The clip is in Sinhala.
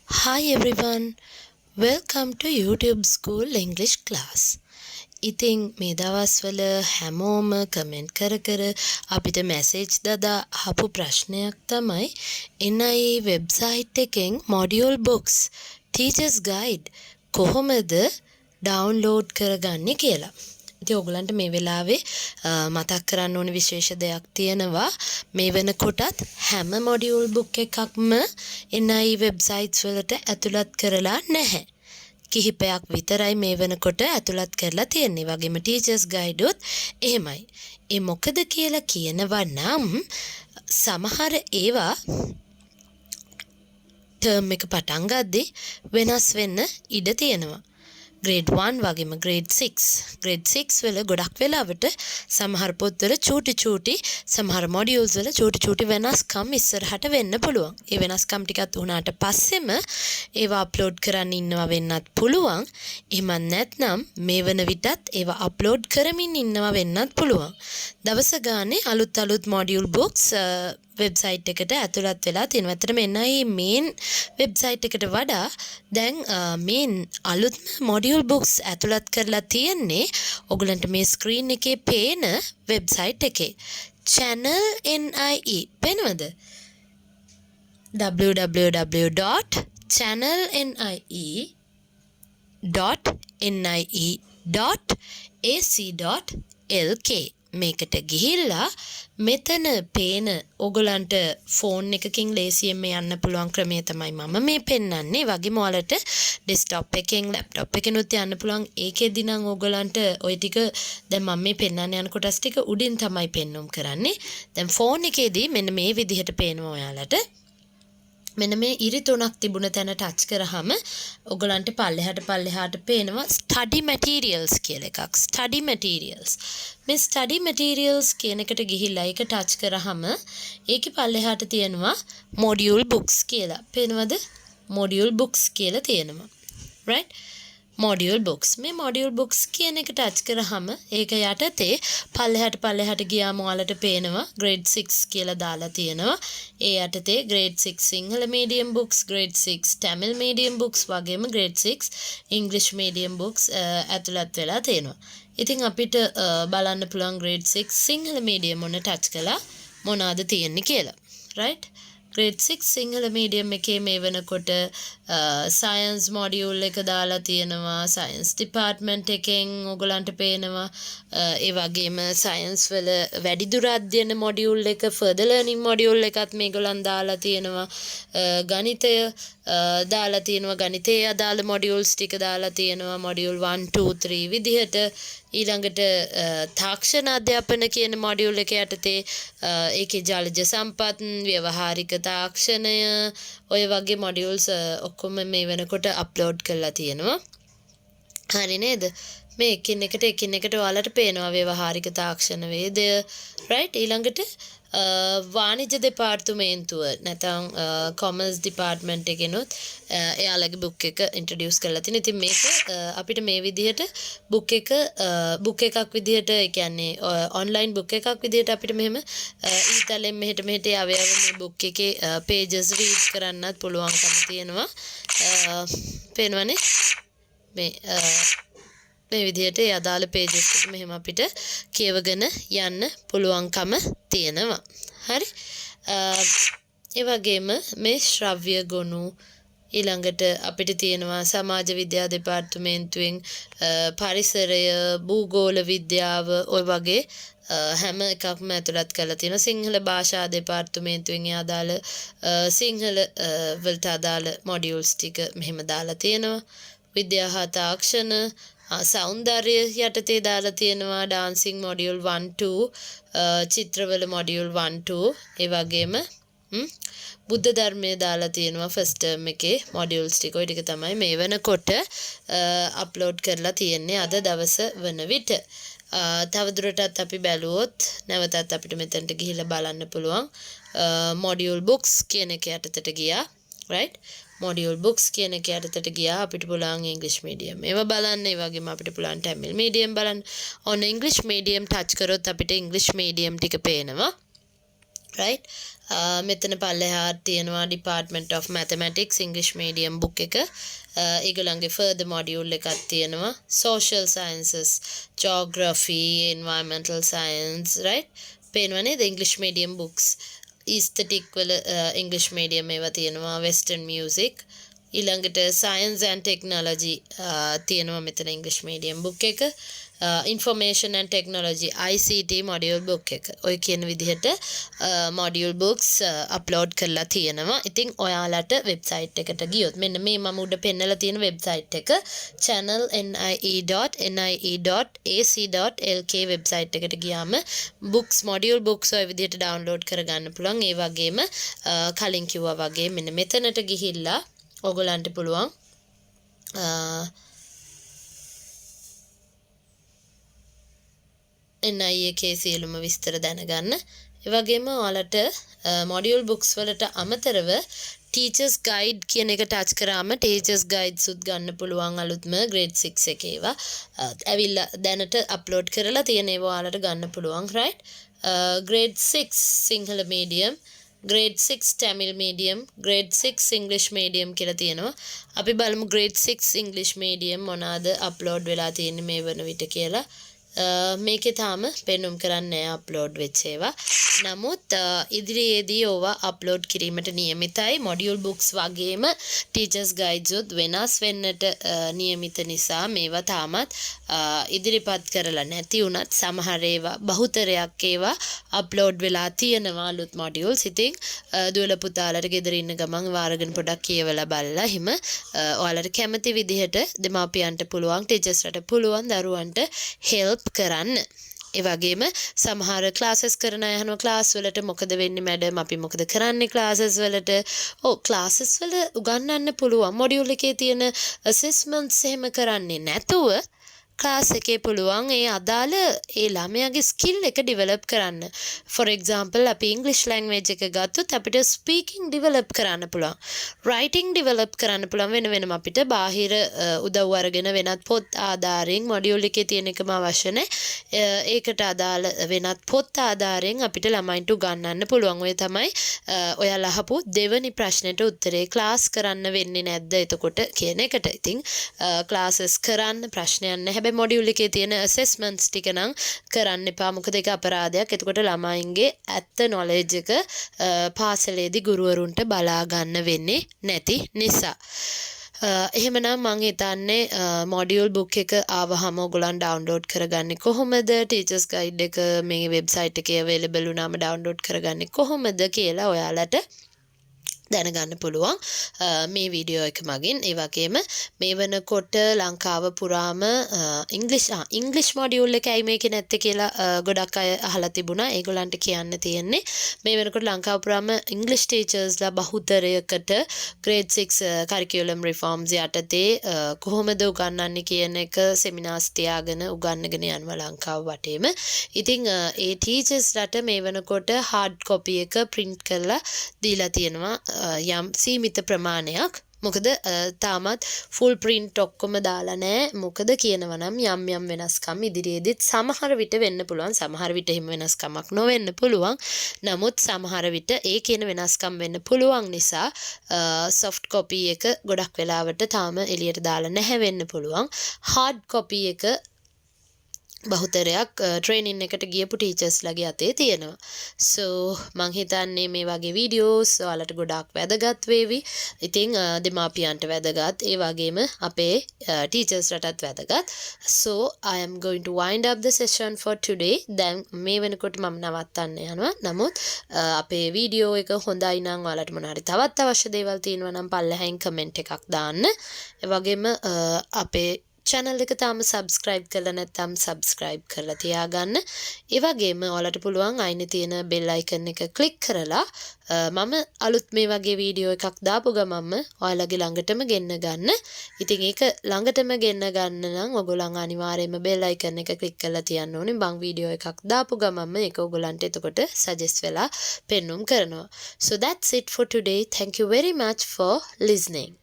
Hi everyone, welcome to YouTube School English class. ඉතින් මේ දවස්වල හැමෝම කමෙන්ට් කර අපිට මැසේජ් දදා අහපු ප්‍රශ්නයක් තමයි NIE වෙබ්සයිට් එකෙන් module books teachers guide කොහොමද ඩවුන්ලෝඩ් කරගන්නේ කියලා. ඉතින් ඔයගලන්ට මේ වෙලාවේ මතක් කරන්න ඕන විශේෂ දෙයක් තියෙනවා. මේ වෙනකොටත් හැම module book එකක්ම NIE වෙබ්සයිට්ස් වලට ඇතුළත් කරලා නැහැ. කිහිපයක් විතරයි මේ වෙනකොට ඇතුළත් කරලා තියෙන්නේ. වගේම ටීචර්ස් ගයිඩ් උත් එහෙමයි. ඒ මොකද කියලා කියනවා නම් සමහර ඒවා ටර්ම් එක පටන් ගද්දී වෙනස් වෙන්න ඉඩ තියෙනවා. grade 1 වගේම grade 6 වල ගොඩක් වෙලාවට සමහර පොත්වල චූටි සමහර modules වල චූටි වෙනස්කම් ඉස්සරහට වෙන්න පුළුවන්. ඒ වෙනස්කම් ටිකත් උනාට පස්සෙම ඒවා අප්ලෝඩ් කරන්න ඉන්නවා වෙන්නත් පුළුවන්. එහෙම නැත්නම් මේ වෙන විටත් ඒවා අප්ලෝඩ් කරමින් ඉන්නවා වෙන්නත් පුළුවන්. දවස ගානේ අලුත් module books වෙබ්සයිට් එකට ඇතුළත් වෙලා තියෙනවා. ඇත්තටම NIE main වෙබ්සයිට් එකට වඩා දැන් main අලුත්ම module books ඇතුළත් කරලා තියෙන්නේ ඔයගලන්ට මේ screen එකේ පේන වෙබ්සයිට් එකේ. channel NIE පේනවද? www.channelnie.nie.ac.lk මේකට ගිහිල්ලා මෙතන පේන ඔයගලන්ට ෆෝන් එකකින් ලේසියෙන් මේ යන්න පුළුවන් ක්‍රමය තමයි මම මේ පෙන්නන්නේ. වගේම ඔයාලට ඩෙස්ක්ටොප් එකෙන් ලැප්ටොප් එකෙනුත් යන්න පුළුවන්. ඒකෙදි නම් ඔයගලන්ට ওই ටික දැන් මම මේ පෙන්නන්න යන කොටස් ටික උඩින් තමයි පෙන්වුම් කරන්නේ. දැන් ෆෝන් එකේදී මෙන්න මේ විදිහට පේනවා ඔයාලට. මෙන්න මේ ඉරි තුනක් තිබුණ තැන ටච් කරාම ඔයගලන්ට පල්ලෙහාට පේනවා study materials කියලා එකක්. study materials. මේ study materials කියන එකට ගිහිල්ලා ඒක ටච් කරාම ඒකේ පල්ලෙහාට තියෙනවා module books කියලා. පේනවද? module books කියලා තියෙනවා. right? module books. මේ module books කියන එක ටච් කරාම ඒක යටතේ පල්ලෙහාට ගියාම ඔයාලට පේනවා grade 6 කියලා දාලා තියෙනවා. ඒ යටතේ grade 6 Sinhala medium books, grade 6 Tamil medium books වගේම grade 6 English medium books ඇතුළත් වෙලා තියෙනවා. ඉතින් අපිට බලන්න පුළුවන් grade 6 Sinhala medium one touch කළා මොනවාද තියෙන්නේ කියලා. right? grade 6 සිංහල medium එකේ මේ වෙනකොට science module එක දාලා තියෙනවා. science department එකෙන් ඔයගලන්ට පේනවා. ඒ වගේම science වල වැඩිදුර අධ්‍යයන module එක, further learning module එකත් මේගොල්ලන් දාලා තියෙනවා. ගණිතය දාලා තියෙනවා. ගණිතයේ අදාළ modules ටික දාලා තියෙනවා. module 1 2 3 විදිහට. ඊළඟට තාක්ෂණ අධ්‍යාපන කියන module එක යටතේ ඒකේ ජලජ සම්පත්, ව්‍යවහාරික තාක්ෂණය ඔය වගේ modules ඔක්කොම මේ වෙනකොට අප්ලෝඩ් කරලා තියෙනවා. හරි නේද? මේ එකින් එකට ඔයාලට පේනවා ව්‍යවහාරික තාක්ෂණ වේදය. right? ඊළඟට වාණිජ්‍ය දෙපාර්තමේන්තුව නැත්නම් කොමර්ස් ඩිපාර්ට්මන්ට් එකෙනුත් එයාලගේ බුක් එක ඉන්ට්‍රොඩියුස් කරලා තිනේ. ඉතින් මේක අපිට මේ විදිහට බුක් එකක් විදිහට ඒ කියන්නේ ඔන්ලයින් බුක් එකක් විදිහට අපිට මෙහෙම ඊතලෙන් මෙහෙට යව මේ බුක් එකේ pages read කරන්නත් පුළුවන්කම තියෙනවා. පේනවනේ මේ විදිහට ඒ අදාළ pages එක මෙහෙම අපිට කියවගෙන යන්න පුළුවන්කම තියෙනවා. හරි? ඒ වගේම මේ ශ්‍රව්‍ය ගොනු ඊළඟට අපිට තියෙනවා සමාජ විද්‍යා දෙපාර්තමේන්තුවෙන් පරිසරය, භූගෝල විද්‍යාව ඔය වගේ හැම එකක්ම ඇතුළත් කරලා තියෙනවා. සිංහල භාෂා දෙපාර්තමේන්තුවෙන් අදාළ සිංහල වලට අදාළ modules ටික මෙහෙම දාලා තියෙනවා. විද්‍යා හා තාක්ෂණ සෞන්දර්ය යටතේ දාලා තියෙනවා. ඩාන්සිං module 1 2 චිත්‍රවල module 1 2 ඒ වගේම බුද්ධ ධර්මයේ දාලා තියෙනවා ෆස්ට් ටර්ම් එකේ modules ටික. ඔය ටික තමයි මේ වෙනකොට අප්ලෝඩ් කරලා තියෙන්නේ අද දවස වන විට. තවදුරටත් අපි බැලුවොත් නැවතත් අපිට මෙතනට ගිහිල්ලා බලන්න පුළුවන්. module books කියන එක යටතට ගියා. right? module books කියන එක යටතට ගියා අපිට පුළුවන් English medium ඒවා බලන්න. ඒ වගේම අපිට පුළුවන් Tamil medium බලන්න. ඔන්න English medium touch කරොත් අපිට English medium ටික පේනවා. right මෙතන පල්ලෙහාට තියෙනවා Department of Mathematics English medium book එක ඒගොල්ලන්ගේ further module එකක් තියෙනවා social sciences geography environmental science right පේනවනේ the English medium books aesthetic වල English medium ඒවා තියෙනවා western music ඊළඟට science and technology තියෙනවා මෙතන English medium book එක information and technology ICT module book එක ඔය කියන විදිහට module books upload කරලා තියෙනවා. ඉතින් ඔයාලට website එකට ගියොත් මෙන්න මේ මම උඩ පෙන්නලා තියෙන website එක channelnie.nie.ac.lk website එකට ගියාම books module books ඔය විදිහට download කරගන්න පුළුවන්. ඒ වගේම කලින් කිව්වා වගේ මෙන්න මෙතනට ගිහිල්ලා ඔයගලන්ට පුළුවන් NI එකේ සියලුම විස්තර දැනගන්න. ඒ වගේම ඔයාලට module books වලට අමතරව teachers guide කියන එක ටච් කරාම teachers guides උත් ගන්න පුළුවන් අලුත්ම grade 6 එකේ ඒවා. ඇවිල්ලා දැනට upload කරලා තියෙන ඒවා ඔයාලට ගන්න පුළුවන් right. grade 6 Sinhala medium grade 6 Tamil medium grade 6 English medium කියලා තියෙනවා. අපි බලමු grade 6 English medium මොනවාද upload වෙලා තියෙන්නේ මේ වන විට කියලා. මේකේ තාම පෙන්눔 කරන්නේ නැහැ අප්ලෝඩ් වෙච්ච ඒවා. නමුත් ඉදිරියේදී ඕවා අප්ලෝඩ් කිරීමට නියමිතයි. මොඩියුල් බුක්ස් වගේම ටීචර්ස් ගයිඩ්ස් උත් වෙනස් වෙන්නට නියමිත නිසා මේවා තාමත් ඉදිරිපත් කරලා නැති වුණත් සමහර ඒවා බහුතරයක් ඒවා අප්ලෝඩ් වෙලා තියෙනවා අලුත් මොඩියුල්ස්. ඉතින් දුවල පුතාලට ගෙදර ඉන්න ගමන් වාරගෙන පොඩක් කියවලා බලලා හිම ඔයාලට කැමති විදිහට දෙමාපියන්ට පුළුවන් ටීචර්ස්ලට පුළුවන් දරුවන්ට හෙල්ප් කරන්න. ඒ වගේම සමහර ක්ලාසස් කරන අය අහනවා ක්ලාස් වලට මොකද වෙන්නේ මැඩම් අපි මොකද කරන්නේ ක්ලාසස් වලට ක්ලාසස් වල උගන්වන්න පුළුවන් මොඩියුල් එකේ තියෙන ඇසෙස්මන්ට්ස් එහෙම කරන්නේ නැතුව ක්ලාස් එකේ පුළුවන් ඒ අදාළ ඒ ළමයාගේ ස්කිල් එක ඩෙවලොප් කරන්න. for example අපි English language එක ගත්තොත් අපිට speaking develop කරන්න පුළුවන්. writing develop කරන්න පුළුවන් වෙන වෙනම අපිට බාහිර උදව් අරගෙන වෙනත් පොත් ආධාරයෙන් මොඩියුල් එකේ තියෙන එකම අවශ්‍ය නැහැ. ඒකට අදාළ වෙනත් පොත් ආධාරයෙන් අපිට ළමයින්ට උගන්වන්න පුළුවන්. ඔය තමයි ඔයාලා අහපු දෙවනි ප්‍රශ්නෙට උත්තරේ ක්ලාස් කරන්න වෙන්නේ නැද්ද එතකොට කියන එකට. ඉතින් ක්ලාසස් කරන්න ප්‍රශ්නයක් නැහැ. හැබැයි මොඩියුල් එකේ තියෙන ඇසෙස්මන්ට්ස් ටික නම් කරන්න එපා. මොකද ඒක අපරාධයක්. එතකොට ළමයින්ගේ ඇත්ත නොලෙජ් එක පාසලේදී ගුරුවරුන්ට බලා ගන්න වෙන්නේ නැති නිසා. එහෙමනම් මම හිතන්නේ මොඩියුල් බුක් එක ආවහම ඔයගොල්ලන් ඩවුන්ලෝඩ් කරගන්නේ කොහොමද? ටීචර්ස් ගයිඩ් එක මේ වෙබ්සයිට් එකේ අවైలබල් වුණාම ඩවුන්ලෝඩ් කරගන්නේ කොහොමද කියලා ඔයාලට දැනගන්න පුළුවන් මේ වීඩියෝ එක මගින්. ඒ වගේම මේ වෙනකොට ලංකාව පුරාම ඉංග්‍රීසි මොඩියුල් එක ඇයි මේකේ නැත්තේ කියලා ගොඩක් අය අහලා තිබුණා. ඒගොල්ලන්ට කියන්න තියෙන්නේ මේ වෙනකොට ලංකාව පුරාම ඉංග්‍රීසි ටීචර්ස්ලා බහුතරයකට grade 6 curriculum reforms යටතේ කොහොමද උගන්වන්නේ කියන එක සෙමිනාර්ස් තියාගෙන උගන්වගෙන යනවා ලංකාව වටේම. ඉතින් ඒ ටීචර්ස්ලාට මේ වෙනකොට hard copy එක print කරලා දීලා තියෙනවා යම් සීමිත ප්‍රමාණයක්. මොකද තාමත් full print ඔක්කොම දාලා නැහැ. මොකද කියනවා නම් යම් වෙනස්කම් ඉදිරියේදීත් සමහර විට වෙන්න පුළුවන්. සමහර විට එහෙම වෙනස්කමක් නොවෙන්න පුළුවන්. නමුත් සමහර විට ඒ කියන වෙනස්කම් වෙන්න පුළුවන් නිසා soft copy එක ගොඩක් වෙලාවට තාම එළියට දාලා නැහැ වෙන්න පුළුවන්. hard copy එක බහුතරයක් ට්‍රේනින් එකට ගියපු ටීචර්ස්ලාගේ අතේ තියෙනවා. so මං හිතන්නේ මේ වගේ වීඩියෝස් ඔයාලට ගොඩාක් වැදගත් වේවි. ඉතින් දෙමාපියන්ට වැදගත් ඒ වගේම අපේ ටීචර්ස්ලටත් වැදගත්. so I am going to wind up the session for today. දැන් මේ වෙනකොට මම නවත්තන්න යනවා. නමුත් අපේ වීඩියෝ එක හොඳයි නම් ඔයාලට මොන හරි තවත් අවශ්‍ය දේවල් තියෙනවා නම් පල්ලෙහායින් කමෙන්ට් එකක් දාන්න. ඒ වගේම අපේ channel එක තාම subscribe කරලා නැත්නම් subscribe කරලා තියාගන්න. ඒ වගේම ඔයාලට පුළුවන් අයිනේ තියෙන bell icon එක click කරලා මම අලුත් මේ වගේ වීඩියෝ එකක් දාපු ගමන්ම ඔයාලගේ ළඟටම ගෙන්න ගන්න. ඉතින් ඒක ළඟටම ගෙන්න ගන්න නම් ඔයගොල්ලන් අනිවාර්යයෙන්ම bell icon එක click කරලා තියන්න ඕනේ. මං වීඩියෝ එකක් දාපු ගමන්ම ඒක ඔයගොල්ලන්ට එතකොට suggest වෙලා පෙන්눔 කරනවා. So that's it for today. Thank you very much for listening.